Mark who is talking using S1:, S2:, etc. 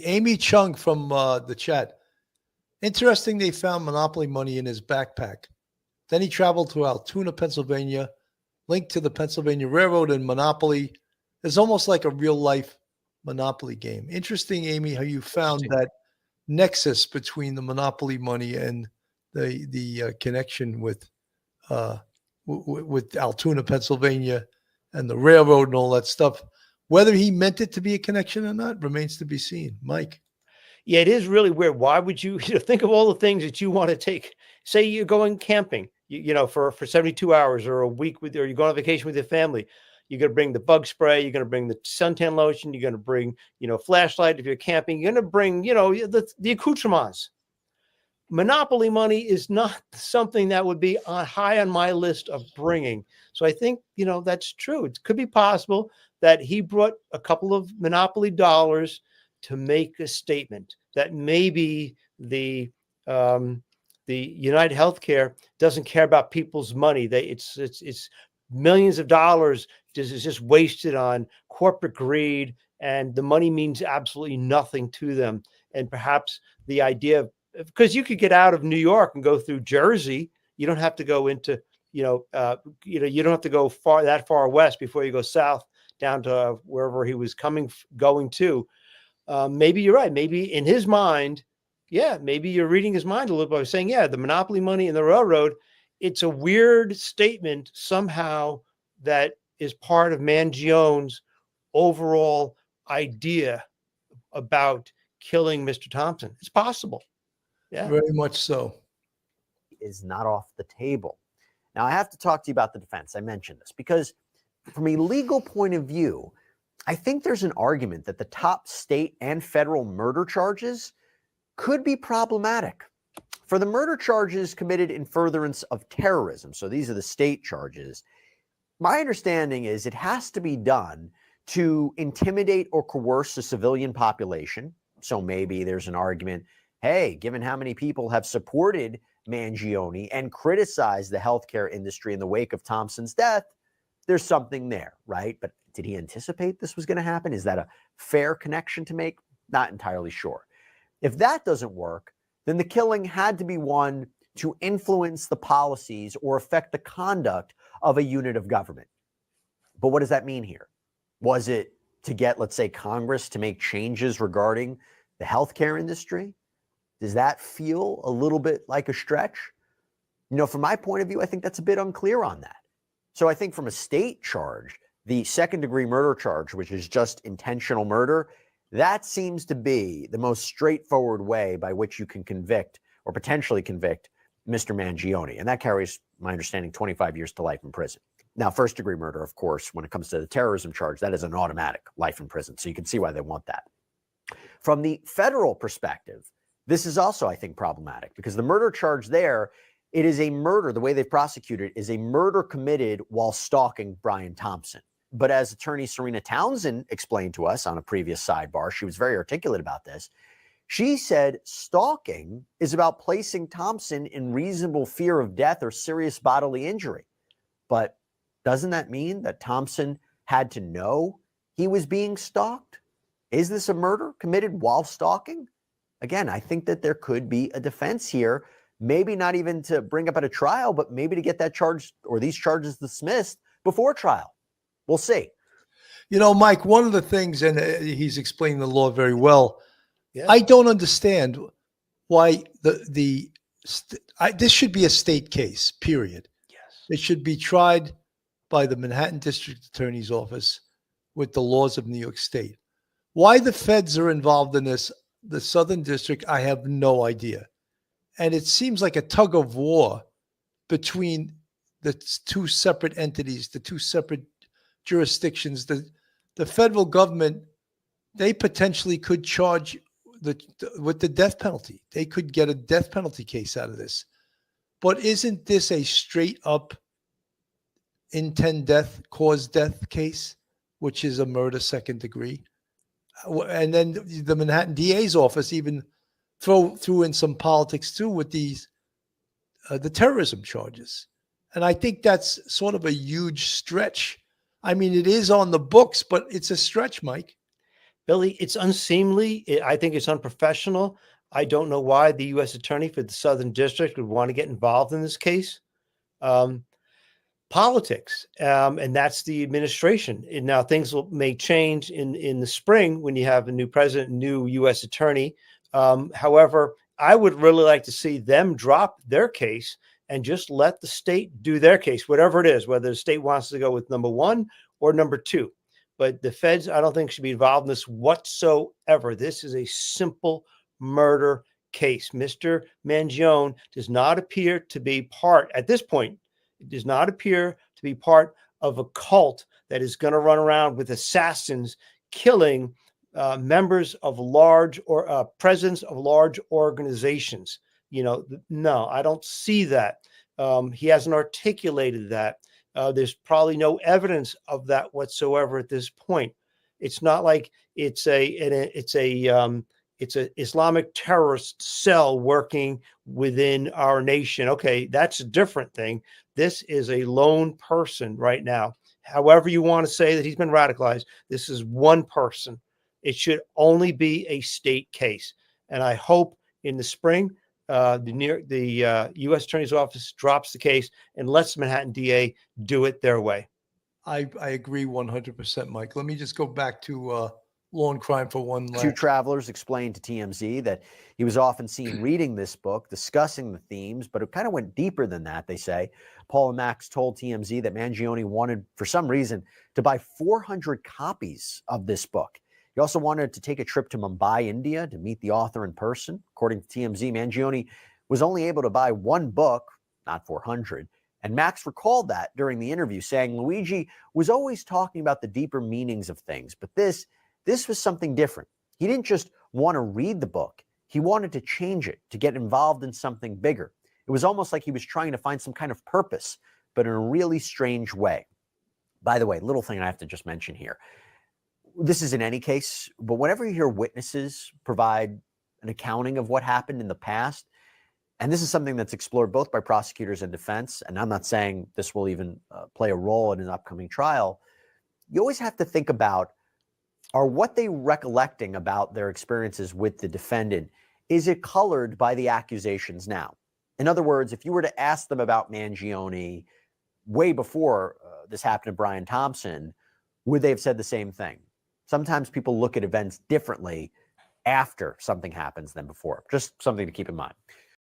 S1: Amy Chung from the chat. Interesting they found Monopoly money in his backpack. Then he traveled to Altoona, Pennsylvania, linked to the Pennsylvania Railroad and Monopoly. It's almost like a real-life Monopoly game. Interesting, Amy, how you found that nexus between the Monopoly money and the connection with Altoona, Pennsylvania, and the railroad and all that stuff. Whether he meant it to be a connection or not remains to be seen. Mike.
S2: Yeah, it is really weird. Why would you think of all the things that you want to take? Say you're going camping, for 72 hours or a week or you go on vacation with your family. You're going to bring the bug spray. You're going to bring the suntan lotion. You're going to bring, flashlight if you're camping. You're going to bring, the accoutrements. Monopoly money is not something that would be high on my list of bringing. So I think, that's true. It could be possible that he brought a couple of Monopoly dollars to make a statement that maybe the United Healthcare doesn't care about people's money. It's millions of dollars is just wasted on corporate greed, and the money means absolutely nothing to them. And perhaps the idea of, because you could get out of New York and go through Jersey, you don't have to go into you don't have to go that far west before you go south down to wherever he was going to. Maybe you're right. Maybe in his mind, maybe you're reading his mind a little bit by saying, the Monopoly money and the railroad, it's a weird statement somehow that is part of Mangione's overall idea about killing Mr. Thompson. It's possible. Yeah,
S1: very much so.
S3: Is not off the table. Now, I have to talk to you about the defense. I mentioned this because from a legal point of view, I think there's an argument that the top state and federal murder charges could be problematic. For the murder charges committed in furtherance of terrorism, so these are the state charges, my understanding is it has to be done to intimidate or coerce the civilian population. So maybe there's an argument, hey, given how many people have supported Mangione and criticized the healthcare industry in the wake of Thompson's death, there's something there, right? But did he anticipate this was going to happen? Is that a fair connection to make? Not entirely sure. If that doesn't work, then the killing had to be one to influence the policies or affect the conduct of a unit of government. But what does that mean here? Was it to get, let's say, Congress to make changes regarding the healthcare industry? Does that feel a little bit like a stretch? From my point of view, I think that's a bit unclear on that. So I think from a state charge, the second-degree murder charge, which is just intentional murder, that seems to be the most straightforward way by which you can convict or potentially convict Mr. Mangione. And that carries, my understanding, 25 years to life in prison. Now, first-degree murder, of course, when it comes to the terrorism charge, that is an automatic life in prison. So you can see why they want that. From the federal perspective, this is also, I think, problematic because the murder charge there, it is a murder. The way they've prosecuted is a murder committed while stalking Brian Thompson. But as attorney Serena Townsend explained to us on a previous sidebar, she was very articulate about this. She said stalking is about placing Thompson in reasonable fear of death or serious bodily injury. But doesn't that mean that Thompson had to know he was being stalked? Is this a murder committed while stalking? Again, I think that there could be a defense here, maybe not even to bring up at a trial, but maybe to get that charge or these charges dismissed before trial. We'll see.
S1: Mike, one of the things, and he's explaining the law very well, I don't understand why this should be a state case, period.
S2: Yes.
S1: It should be tried by the Manhattan District Attorney's Office with the laws of New York State. Why the feds are involved in this, the Southern District, I have no idea. And it seems like a tug of war between the two separate entities, the two separate jurisdictions. The federal government, they potentially could charge with the death penalty. They could get a death penalty case out of this. But isn't this a straight up intend death, cause death case, which is a murder second degree? And then the Manhattan DA's office even threw in some politics too with these the terrorism charges. And I think that's sort of a huge stretch. I mean, it is on the books, but it's a stretch, Mike.
S2: Billy, it's unseemly. I think it's unprofessional. I don't know why the U.S. Attorney for the Southern District would want to get involved in this case. Politics, and that's the administration. And now things may change in the spring when you have a new president, new U.S. attorney. However, I would really like to see them drop their case and just let the state do their case, whatever it is, whether the state wants to go with number 1 or number 2. But the feds, I don't think, should be involved in this whatsoever. This is a simple murder case. Mr. Mangione does not appear to be part, at this point, it does not appear to be part of a cult that is going to run around with assassins killing members of large or presidents of large organizations. No, I don't see that. He hasn't articulated that. There's probably no evidence of that whatsoever at this point. It's not like it's a Islamic terrorist cell working within our nation. Okay, that's a different thing. This is a lone person right now. However you want to say that he's been radicalized, this is one person. It should only be a state case. And I hope in the spring, the U.S. Attorney's Office drops the case and lets the Manhattan DA do it their way.
S1: I agree 100%, Mike. Let me just go back to Law and Crime for one last.
S3: 2 travelers explained to TMZ that he was often seen reading this book, discussing the themes, but it kind of went deeper than that, they say. Paul and Max told TMZ that Mangione wanted, for some reason, to buy 400 copies of this book. He also wanted to take a trip to Mumbai, India, to meet the author in person. According to TMZ, Mangione was only able to buy 1 book, not 400. And Max recalled that during the interview, saying Luigi was always talking about the deeper meanings of things, but this was something different. He didn't just want to read the book. He wanted to change it, to get involved in something bigger. It was almost like he was trying to find some kind of purpose, but in a really strange way. By the way, little thing I have to just mention here. This is in any case, but whenever you hear witnesses provide an accounting of what happened in the past, and this is something that's explored both by prosecutors and defense, and I'm not saying this will even play a role in an upcoming trial, you always have to think about, are what they recollecting about their experiences with the defendant, is it colored by the accusations now? In other words, if you were to ask them about Mangione way before this happened to Brian Thompson, would they have said the same thing? Sometimes people look at events differently after something happens than before. Just something to keep in mind.